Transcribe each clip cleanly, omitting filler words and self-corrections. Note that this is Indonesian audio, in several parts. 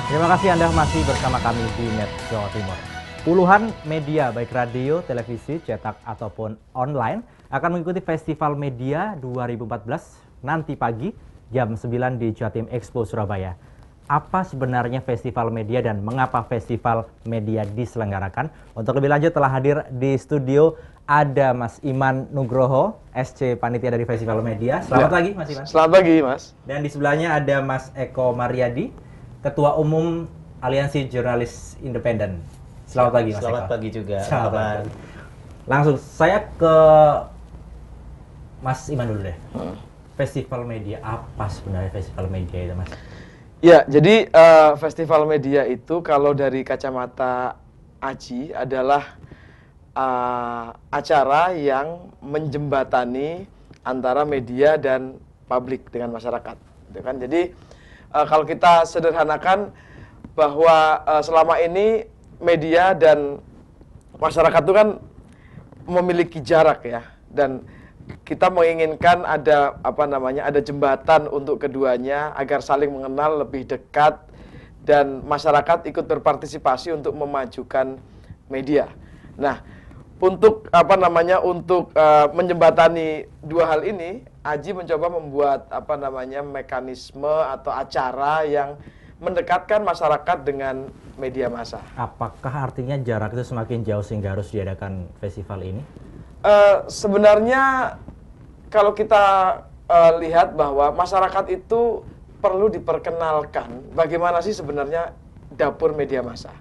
Terima kasih Anda masih bersama kami di Net Jawa Timur. Puluhan media baik radio, televisi, cetak ataupun online akan mengikuti Festival Media 2014 nanti pagi jam 9 di Jatim Expo Surabaya. Apa sebenarnya Festival Media dan mengapa Festival Media diselenggarakan? Untuk lebih lanjut telah hadir di studio ada Mas Iman Nugroho, SC Panitia dari Festival Media. Selamat pagi Mas Iman. Selamat pagi Mas. Dan di sebelahnya ada Mas Eko Mariadi, Ketua Umum Aliansi Jurnalis Independen. Selamat pagi Mas Selamat Eko. pagi juga. Selamat pagi. Langsung saya ke Mas Iman dulu deh. Festival Media, apa sebenarnya Festival Media itu Mas? Ya, jadi Festival Media itu kalau dari kacamata Aji adalah acara yang menjembatani antara media dan publik dengan masyarakat, gitu kan? Jadi kalau kita sederhanakan bahwa selama ini media dan masyarakat itu kan memiliki jarak ya, dan kita menginginkan ada ada jembatan untuk keduanya agar saling mengenal lebih dekat dan masyarakat ikut berpartisipasi untuk memajukan media. Nah, untuk menjembatani dua hal ini, Aji mencoba membuat mekanisme atau acara yang mendekatkan masyarakat dengan media massa. Apakah artinya jarak itu semakin jauh sehingga harus diadakan festival ini? Sebenarnya kalau kita lihat bahwa masyarakat itu perlu diperkenalkan bagaimana sih sebenarnya dapur media massa.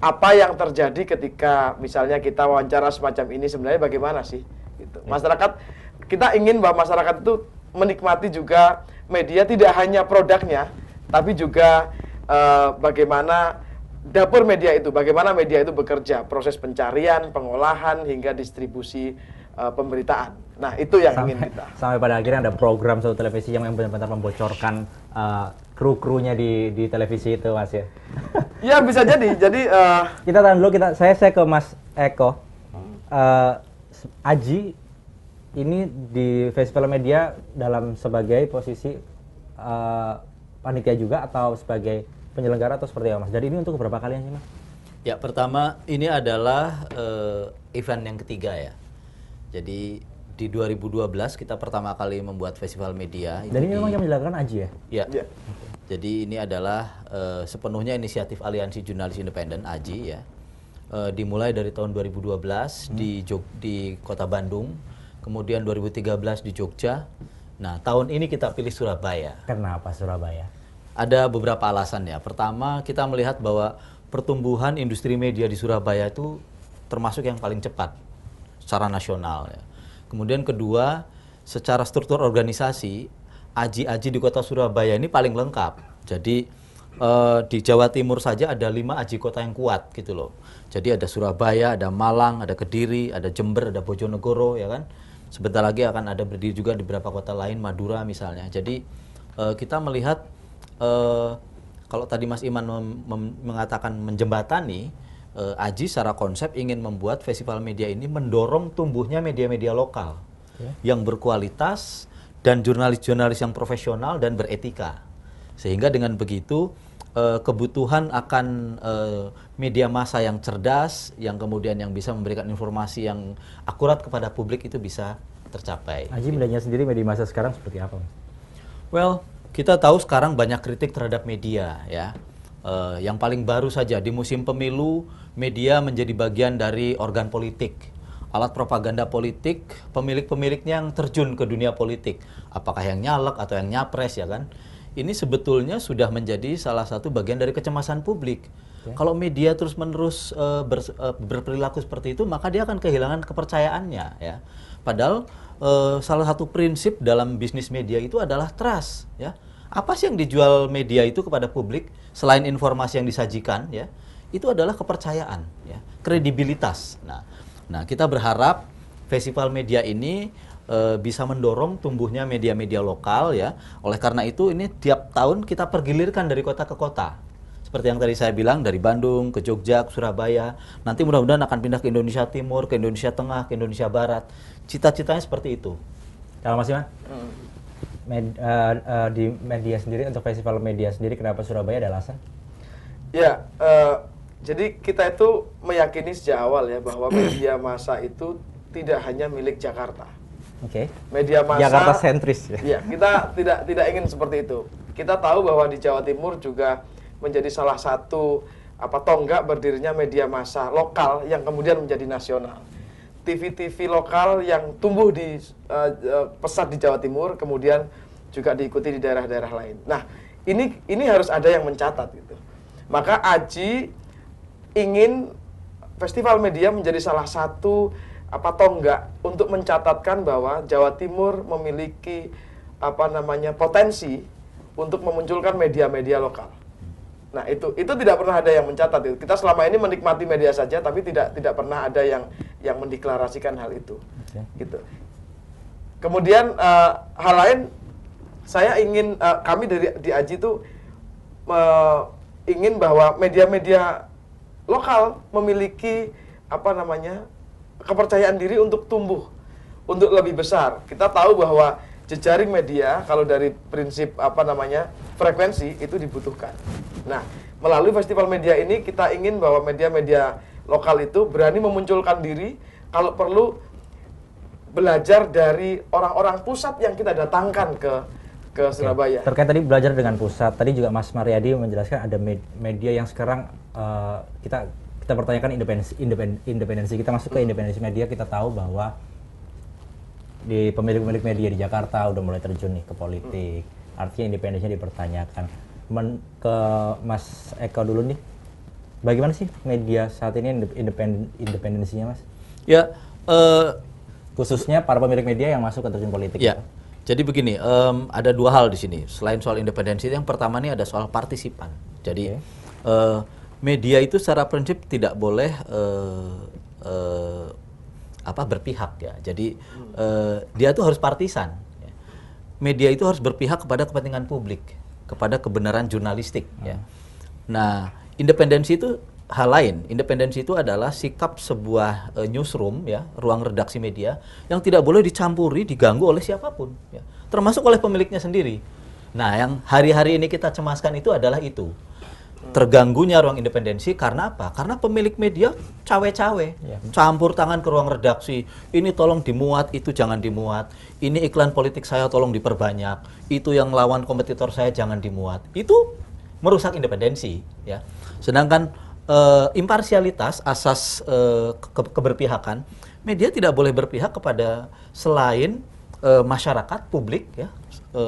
Apa yang terjadi ketika misalnya kita wawancara semacam ini sebenarnya bagaimana sih? Gitu. Masyarakat, kita ingin bahwa masyarakat itu menikmati juga media tidak hanya produknya, tapi juga bagaimana dapur media itu, bagaimana media itu bekerja, proses pencarian, pengolahan, hingga distribusi pemberitaan. Nah, itu yang ingin kita. Sampai pada akhirnya ada program satu televisi yang benar-benar membocorkan kru-krunya di televisi itu, Mas ya? Ya, bisa jadi. Jadi kita tahan dulu, saya ke Mas Eko. Aji ini di Festival Media dalam sebagai posisi panitia juga atau sebagai penyelenggara atau seperti apa Mas? Jadi ini untuk beberapa kalian sih Mas? Ya, pertama ini adalah event yang ketiga ya. Jadi di 2012 kita pertama kali membuat Festival Media. Dan ini memang yang menyelenggarakan Aji ya? Ya. Yeah. Jadi ini adalah sepenuhnya inisiatif Aliansi Jurnalis Independen Aji ya. Dimulai dari tahun 2012 di Kota Bandung, kemudian 2013 di Jogja. Nah, tahun ini kita pilih Surabaya. Kenapa Surabaya? Ada beberapa alasan ya. Pertama, kita melihat bahwa pertumbuhan industri media di Surabaya itu termasuk yang paling cepat secara nasional ya. Kemudian kedua, secara struktur organisasi, Aji-Aji di kota Surabaya ini paling lengkap. Jadi di Jawa Timur saja ada 5 Aji kota yang kuat gitu loh. Jadi ada Surabaya, ada Malang, ada Kediri, ada Jember, ada Bojonegoro ya kan. Sebentar lagi akan ada berdiri juga di beberapa kota lain, Madura misalnya. Jadi kita melihat kalau tadi Mas Iman mengatakan menjembatani, Aji secara konsep ingin membuat Festival Media ini mendorong tumbuhnya media-media lokal yang berkualitas dan jurnalis-jurnalis yang profesional dan beretika. Sehingga dengan begitu kebutuhan akan media massa yang cerdas, yang kemudian yang bisa memberikan informasi yang akurat kepada publik itu bisa tercapai. Aji melihatnya sendiri media massa sekarang seperti apa Mas? Well, kita tahu sekarang banyak kritik terhadap media ya. Yang paling baru saja di musim pemilu, media menjadi bagian dari organ politik, alat propaganda politik, pemilik-pemiliknya yang terjun ke dunia politik, apakah yang nyalek atau yang nyapres ya kan. Ini sebetulnya sudah menjadi salah satu bagian dari kecemasan publik. Kalau media terus-menerus berperilaku seperti itu, maka dia akan kehilangan kepercayaannya ya. Padahal salah satu prinsip dalam bisnis media itu adalah trust ya. Apa sih yang dijual media itu kepada publik selain informasi yang disajikan ya? Itu adalah kepercayaan ya, kredibilitas. Nah, kita berharap Festival Media ini bisa mendorong tumbuhnya media-media lokal ya. Oleh karena itu ini tiap tahun kita pergilirkan dari kota ke kota. Seperti yang tadi saya bilang, dari Bandung ke Jogja, ke Surabaya. Nanti mudah-mudahan akan pindah ke Indonesia Timur, ke Indonesia Tengah, ke Indonesia Barat. Cita-citanya seperti itu. Kalau Mas Iman? di media sendiri, untuk festival media sendiri, kenapa Surabaya, ada alasan? Ya, jadi kita itu meyakini sejak awal ya bahwa media massa itu tidak hanya milik Jakarta. Oke. Media massa Jakarta sentris ya. Ya, kita tidak ingin seperti itu. Kita tahu bahwa di Jawa Timur juga menjadi salah satu tonggak berdirinya media massa lokal yang kemudian menjadi nasional. TV-TV lokal yang tumbuh di pesat di Jawa Timur, kemudian juga diikuti di daerah-daerah lain. Nah, ini harus ada yang mencatat gitu. Maka Aji ingin festival media menjadi salah satu tonggak untuk mencatatkan bahwa Jawa Timur memiliki potensi untuk memunculkan media-media lokal. Nah, itu tidak pernah ada yang mencatat itu. Kita selama ini menikmati media saja, tapi tidak pernah ada yang mendeklarasikan hal itu. Okay. Gitu. Kemudian hal lain, saya ingin kami di Aji itu ingin bahwa media-media lokal memiliki kepercayaan diri untuk tumbuh, untuk lebih besar. Kita tahu bahwa jejaring media kalau dari prinsip frekuensi itu dibutuhkan. Nah, melalui festival media ini kita ingin bahwa media-media lokal itu berani memunculkan diri, kalau perlu belajar dari orang-orang pusat yang kita datangkan ke Surabaya. Terkait tadi belajar dengan pusat, tadi juga Mas Mariadi menjelaskan ada media yang sekarang kita pertanyakan independensi. Kita masuk ke independensi media, kita tahu bahwa di pemilik-pemilik media di Jakarta udah mulai terjun nih ke politik. Artinya independensinya dipertanyakan. Ke Mas Eko dulu nih. Bagaimana sih media saat ini independensinya, Mas? Ya, khususnya para pemilik media yang masuk ke terjun politik. Ya. Jadi begini, ada dua hal di sini. Selain soal independensi, yang pertama ini ada soal partisipan. Jadi media itu secara prinsip tidak boleh berpihak ya. Jadi dia tuh harus partisan. Media itu harus berpihak kepada kepentingan publik, kepada kebenaran jurnalistik. Ya. Nah, independensi itu hal lain. Independensi itu adalah sikap sebuah newsroom, ya, ruang redaksi media yang tidak boleh dicampuri, diganggu oleh siapapun, ya, termasuk oleh pemiliknya sendiri. Nah, yang hari-hari ini kita cemaskan itu adalah itu. Terganggunya ruang independensi karena apa? Karena pemilik media cawe-cawe, campur tangan ke ruang redaksi. Ini tolong dimuat, itu jangan dimuat. Ini iklan politik saya tolong diperbanyak. Itu yang lawan kompetitor saya jangan dimuat. Itu merusak independensi, ya. Sedangkan imparsialitas, asas keberpihakan, media tidak boleh berpihak kepada selain masyarakat publik, ya,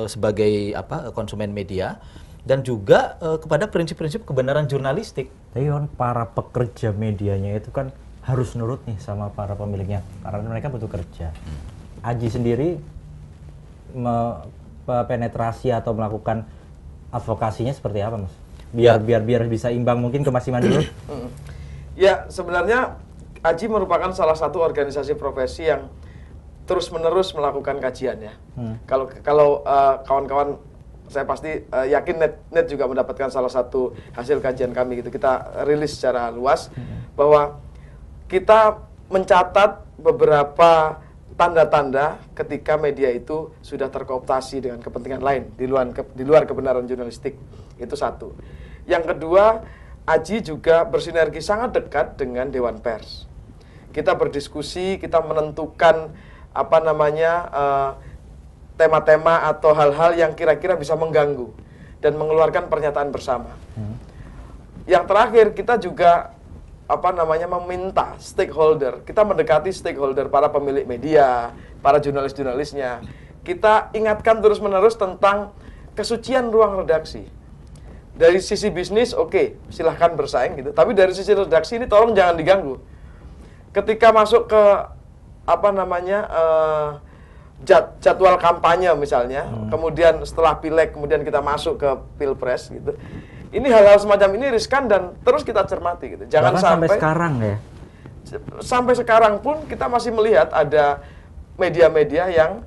sebagai konsumen media, dan juga kepada prinsip-prinsip kebenaran jurnalistik. Tapi kan para pekerja medianya itu kan harus nurut nih sama para pemiliknya, karena mereka butuh kerja. Aji sendiri penetrasi atau melakukan advokasinya seperti apa, Mas? Biar bisa imbang, mungkin ke Mas Iman dulu. Ya, sebenarnya Aji merupakan salah satu organisasi profesi yang terus-menerus melakukan kajian, ya. Kalau kawan-kawan, saya pasti yakin net juga mendapatkan salah satu hasil kajian kami gitu. Kita rilis secara luas bahwa kita mencatat beberapa tanda-tanda ketika media itu sudah terkooptasi dengan kepentingan lain di luar kebenaran jurnalistik. Itu satu. Yang kedua, Aji juga bersinergi sangat dekat dengan Dewan Pers. Kita berdiskusi, kita menentukan tema-tema atau hal-hal yang kira-kira bisa mengganggu dan mengeluarkan pernyataan bersama. Yang terakhir, kita juga meminta stakeholder, kita mendekati stakeholder, para pemilik media, para jurnalis-jurnalisnya. Kita ingatkan terus-menerus tentang kesucian ruang redaksi. Dari sisi bisnis, oke, silahkan bersaing gitu. Tapi dari sisi redaksi ini tolong jangan diganggu. Ketika masuk ke jadwal kampanye misalnya, kemudian setelah pileg, kemudian kita masuk ke pilpres gitu. Ini hal-hal semacam ini riskan dan terus kita cermati gitu. Jangan sampai sekarang ya. Sampai sekarang pun kita masih melihat ada media-media yang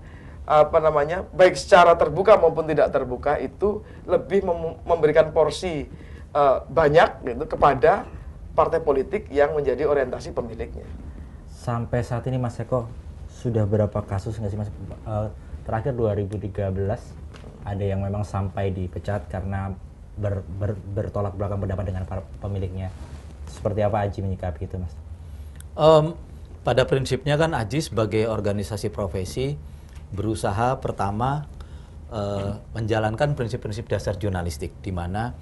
baik secara terbuka maupun tidak terbuka itu lebih memberikan porsi banyak gitu kepada partai politik yang menjadi orientasi pemiliknya. Sampai saat ini Mas Eko sudah berapa kasus nggak sih, Mas? Terakhir 2013 ada yang memang sampai dipecat karena bertolak belakang pendapat dengan para pemiliknya. Seperti apa Aji menyikapi itu, Mas? Pada prinsipnya kan Aji sebagai organisasi profesi berusaha pertama menjalankan prinsip-prinsip dasar jurnalistik, di mana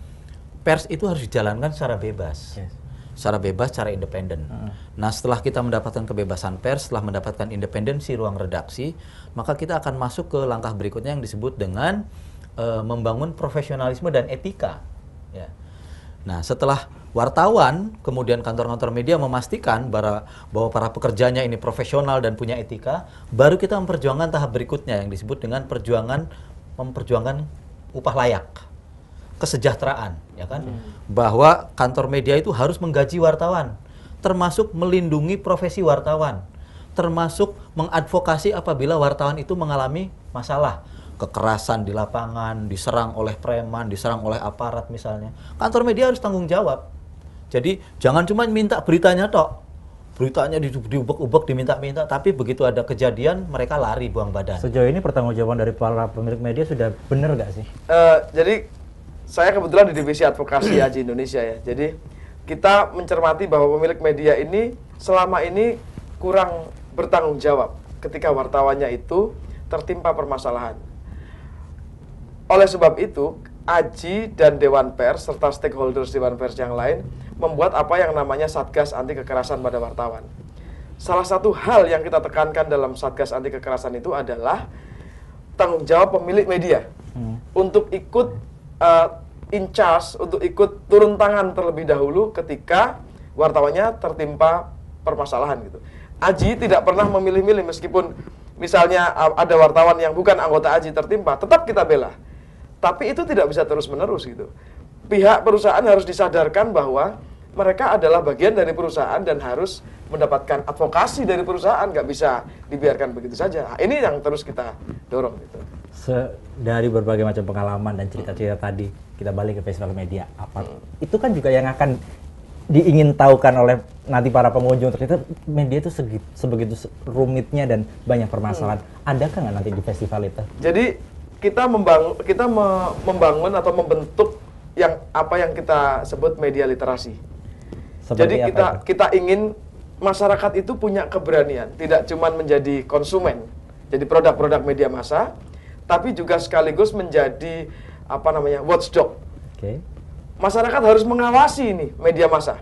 pers itu harus dijalankan secara bebas. Yes. Secara bebas, secara independen. Nah, setelah kita mendapatkan kebebasan pers, setelah mendapatkan independensi ruang redaksi, maka kita akan masuk ke langkah berikutnya yang disebut dengan membangun profesionalisme dan etika. Ya. Nah, setelah wartawan, kemudian kantor-kantor media memastikan bahwa para pekerjanya ini profesional dan punya etika, baru kita memperjuangkan tahap berikutnya yang disebut dengan memperjuangkan upah layak, kesejahteraan, ya kan? Bahwa kantor media itu harus menggaji wartawan, termasuk melindungi profesi wartawan, termasuk mengadvokasi apabila wartawan itu mengalami masalah, kekerasan di lapangan, diserang oleh preman, diserang oleh aparat misalnya. Kantor media harus tanggung jawab. Jadi jangan cuma minta beritanya tok. Beritanya diubek-ubek, diminta-minta, tapi begitu ada kejadian mereka lari buang badan. Sejauh ini pertanggungjawaban dari para pemilik media sudah benar nggak sih? Jadi saya kebetulan di divisi advokasi Aji Indonesia ya. Jadi kita mencermati bahwa pemilik media ini selama ini kurang bertanggung jawab ketika wartawannya itu tertimpa permasalahan. Oleh sebab itu, Aji dan Dewan Pers serta stakeholders Dewan Pers yang lain membuat apa yang namanya Satgas Anti Kekerasan pada Wartawan. Salah satu hal yang kita tekankan dalam Satgas Anti Kekerasan itu adalah tanggung jawab pemilik media untuk ikut in charge, untuk ikut turun tangan terlebih dahulu ketika wartawannya tertimpa permasalahan gitu. Aji tidak pernah memilih-milih, meskipun misalnya ada wartawan yang bukan anggota Aji tertimpa, tetap kita bela. Tapi itu tidak bisa terus-menerus gitu. Pihak perusahaan harus disadarkan bahwa mereka adalah bagian dari perusahaan dan harus mendapatkan advokasi dari perusahaan, nggak bisa dibiarkan begitu saja. Nah, ini yang terus kita dorong gitu. Dari berbagai macam pengalaman dan cerita-cerita tadi, kita balik ke festival media. Itu kan juga yang akan diingin tahukan oleh nanti para pengunjung. Ternyata media itu sebegitu rumitnya dan banyak permasalahan. Adakah nggak nanti di festival itu? Jadi kita membangun atau membentuk yang kita sebut media literasi. Seperti jadi kita ingin masyarakat itu punya keberanian, tidak cuma menjadi konsumen, jadi produk-produk media massa, tapi juga sekaligus menjadi watchdog. Okay. Masyarakat harus mengawasi ini media massa.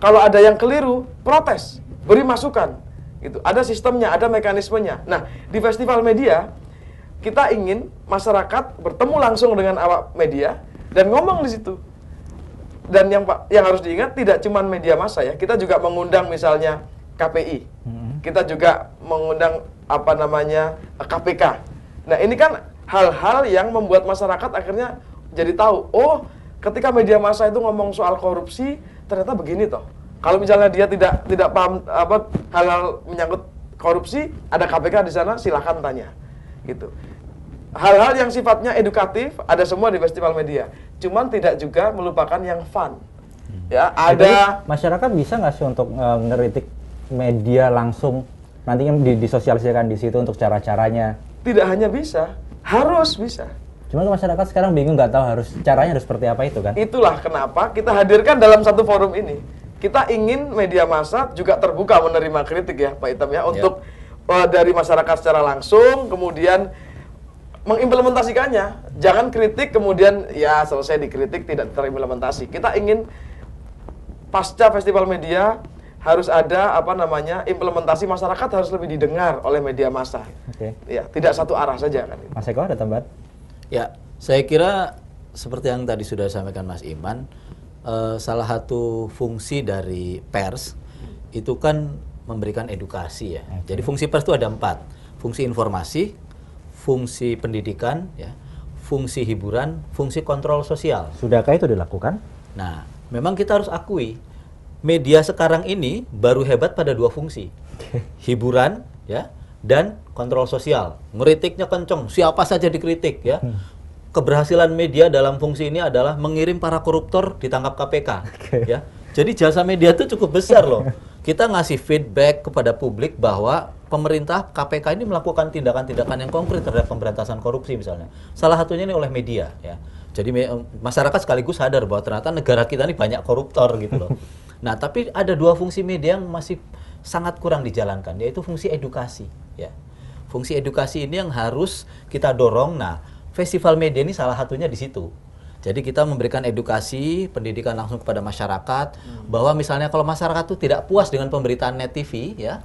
Kalau ada yang keliru, protes, beri masukan. Gitu. Ada sistemnya, ada mekanismenya. Nah, di festival media kita ingin masyarakat bertemu langsung dengan awak media dan ngomong di situ. Dan yang harus diingat tidak cuma media massa ya, kita juga mengundang misalnya KPI, kita juga mengundang KPK. Nah ini kan hal-hal yang membuat masyarakat akhirnya jadi tahu, oh ketika media massa itu ngomong soal korupsi ternyata begini toh. Kalau misalnya dia tidak paham hal-hal menyangkut korupsi, ada KPK di sana, silakan tanya, gitu. Hal-hal yang sifatnya edukatif ada semua di festival media. Cuman tidak juga melupakan yang fun. Ya, ada masyarakat bisa nggak sih untuk ngeritik media langsung nantinya disosialisasikan di situ untuk cara-caranya? Tidak hanya bisa, harus bisa. Cuma masyarakat sekarang bingung, nggak tahu caranya harus seperti apa itu kan? Itulah kenapa kita hadirkan dalam satu forum ini. Kita ingin media massa juga terbuka menerima kritik ya, Pak Itam ya, untuk dari masyarakat secara langsung, kemudian mengimplementasikannya. Jangan kritik kemudian ya selesai dikritik tidak terimplementasi. Kita ingin pasca festival media harus ada implementasi, masyarakat harus lebih didengar oleh media massa. Oke. Ya, tidak satu arah saja kan. Mas Eko ada tambahan? Ya, saya kira seperti yang tadi sudah disampaikan Mas Iman, salah satu fungsi dari pers itu kan memberikan edukasi ya. Jadi fungsi pers itu ada 4. Fungsi informasi, fungsi pendidikan, ya, fungsi hiburan, fungsi kontrol sosial. Sudahkah itu dilakukan? Nah, memang kita harus akui, media sekarang ini baru hebat pada 2 fungsi. Hiburan, ya, dan kontrol sosial. Ngeritiknya kenceng, siapa saja dikritik, ya. Keberhasilan media dalam fungsi ini adalah mengirim para koruptor ditangkap KPK, ya. Jadi jasa media itu cukup besar loh. Kita ngasih feedback kepada publik bahwa pemerintah KPK ini melakukan tindakan-tindakan yang konkret terhadap pemberantasan korupsi misalnya. Salah satunya ini oleh media ya. Jadi masyarakat sekaligus sadar bahwa ternyata negara kita ini banyak koruptor gitu loh. Nah, tapi ada dua fungsi media yang masih sangat kurang dijalankan, yaitu fungsi edukasi ya. Fungsi edukasi ini yang harus kita dorong. Nah, festival media ini salah satunya di situ. Jadi kita memberikan edukasi, pendidikan langsung kepada masyarakat bahwa misalnya kalau masyarakat itu tidak puas dengan pemberitaan Net TV ya,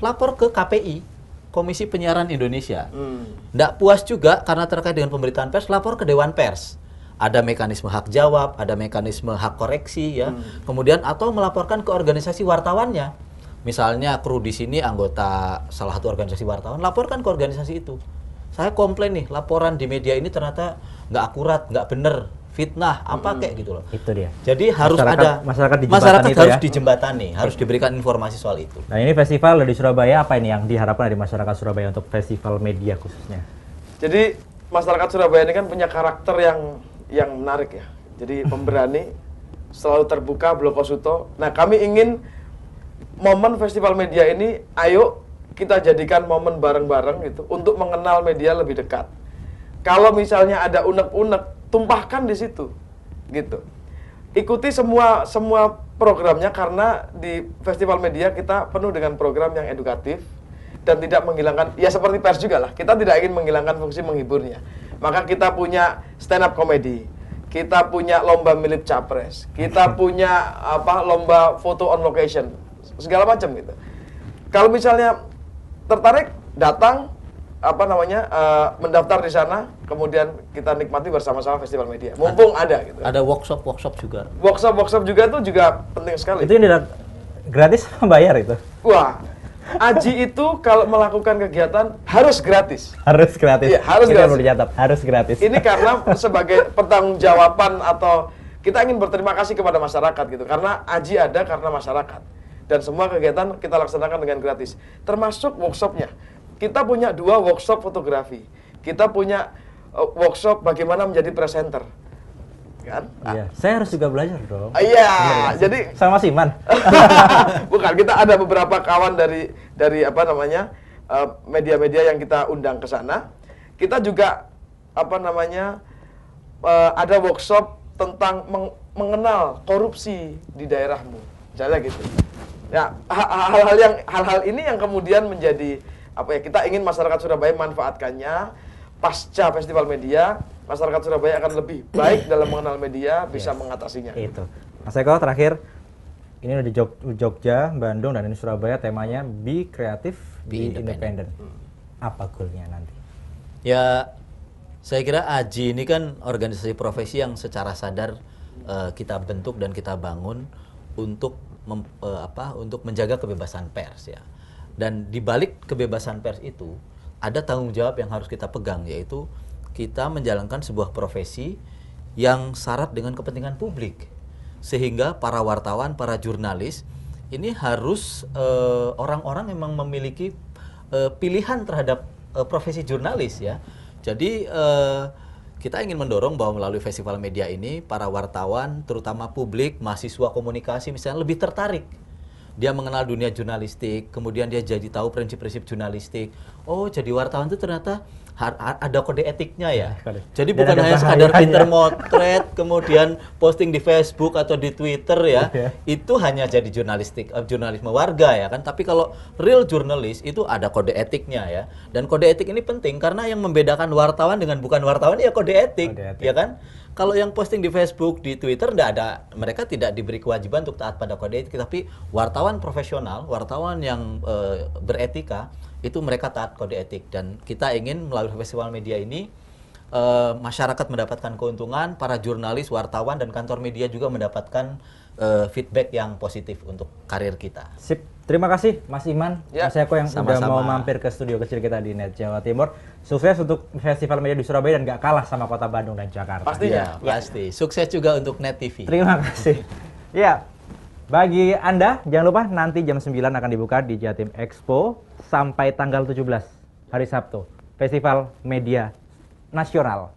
lapor ke KPI, Komisi Penyiaran Indonesia. Tidak puas juga karena terkait dengan pemberitaan pers, lapor ke Dewan Pers. Ada mekanisme hak jawab, ada mekanisme hak koreksi ya. Kemudian atau melaporkan ke organisasi wartawannya. Misalnya kru di sini anggota salah satu organisasi wartawan, laporkan ke organisasi itu. Saya komplain nih, laporan di media ini ternyata nggak akurat, nggak bener, fitnah, apa kayak gitu loh. Itu dia. Jadi harus masyarakat harus dijembatani, harus diberikan informasi soal itu. Nah, ini festival di Surabaya, apa ini yang diharapkan dari masyarakat Surabaya untuk festival media khususnya? Jadi masyarakat Surabaya ini kan punya karakter yang menarik ya. Jadi pemberani, selalu terbuka, bloko suto. Nah, kami ingin momen festival media ini, ayo kita jadikan momen bareng-bareng gitu untuk mengenal media lebih dekat. Kalau misalnya ada unek-unek, tumpahkan di situ, gitu. Ikuti semua programnya karena di festival media kita penuh dengan program yang edukatif dan tidak menghilangkan, ya seperti pers juga lah. Kita tidak ingin menghilangkan fungsi menghiburnya. Maka kita punya stand up comedy, kita punya lomba milip capres, kita punya lomba foto on location, segala macam gitu. Kalau misalnya tertarik, datang mendaftar di sana, kemudian kita nikmati bersama-sama festival media. Mumpung ada gitu. Ada workshop juga. Workshop juga itu juga penting sekali. Itu yang gratis bayar itu? Wah, Aji itu kalau melakukan kegiatan harus gratis. Harus gratis. Iya, harus gratis. Perlu dicatat, harus gratis. Ini karena sebagai pertanggungjawaban atau kita ingin berterima kasih kepada masyarakat gitu. Karena Aji ada karena masyarakat. Dan semua kegiatan kita laksanakan dengan gratis. Termasuk workshopnya. Kita punya 2 workshop fotografi. Kita punya workshop bagaimana menjadi presenter. Kan? Iya, saya harus juga belajar dong. Iya, jadi sama Siman. bukan, kita ada beberapa kawan dari media-media yang kita undang ke sana. Kita juga ada workshop tentang mengenal korupsi di daerahmu. Misalnya gitu. Ya, hal-hal ini yang kemudian menjadi kita ingin masyarakat Surabaya manfaatkannya. Pasca festival media, masyarakat Surabaya akan lebih baik dalam mengenal media, bisa mengatasinya. Itu. Mas Eko terakhir, ini udah di Jogja, Bandung, dan ini Surabaya, temanya Be Creative, Be Independent. Apa goalnya nanti? Ya, saya kira AJI ini kan organisasi profesi yang secara sadar kita bentuk dan kita bangun untuk menjaga kebebasan pers ya. Dan di balik kebebasan pers itu ada tanggung jawab yang harus kita pegang, yaitu kita menjalankan sebuah profesi yang syarat dengan kepentingan publik. Sehingga para wartawan, para jurnalis ini harus orang-orang memang memiliki pilihan terhadap profesi jurnalis ya. Jadi kita ingin mendorong bahwa melalui festival media ini para wartawan, terutama publik, mahasiswa komunikasi misalnya lebih tertarik. Dia mengenal dunia jurnalistik, kemudian dia jadi tahu prinsip-prinsip jurnalistik. Oh, jadi wartawan itu ternyata ada kode etiknya ya. Jadi bukan hanya sekadar pinter motret, kemudian posting di Facebook atau di Twitter ya. Itu hanya jadi jurnalisme warga ya kan. Tapi kalau real jurnalis itu ada kode etiknya ya. Dan kode etik ini penting karena yang membedakan wartawan dengan bukan wartawan ya kode etik. Ya kan. Kalau yang posting di Facebook, di Twitter mereka tidak diberi kewajiban untuk taat pada kode etik, tapi wartawan profesional, wartawan yang beretika itu mereka taat kode etik. Dan kita ingin melalui festival media ini masyarakat mendapatkan keuntungan, para jurnalis, wartawan, dan kantor media juga mendapatkan feedback yang positif untuk karir kita. Sip, terima kasih Mas Iman, ya, Mas Eko yang sama-sama udah mau mampir ke studio kecil kita di Net Jawa Timur. Sukses untuk festival media di Surabaya dan gak kalah sama kota Bandung dan Jakarta. Pastinya. Ya, pasti. Sukses juga untuk Net TV. Terima kasih. Ya, bagi Anda jangan lupa nanti jam 9 akan dibuka di Jatim Expo sampai tanggal 17 hari Sabtu. Festival Media Nasional.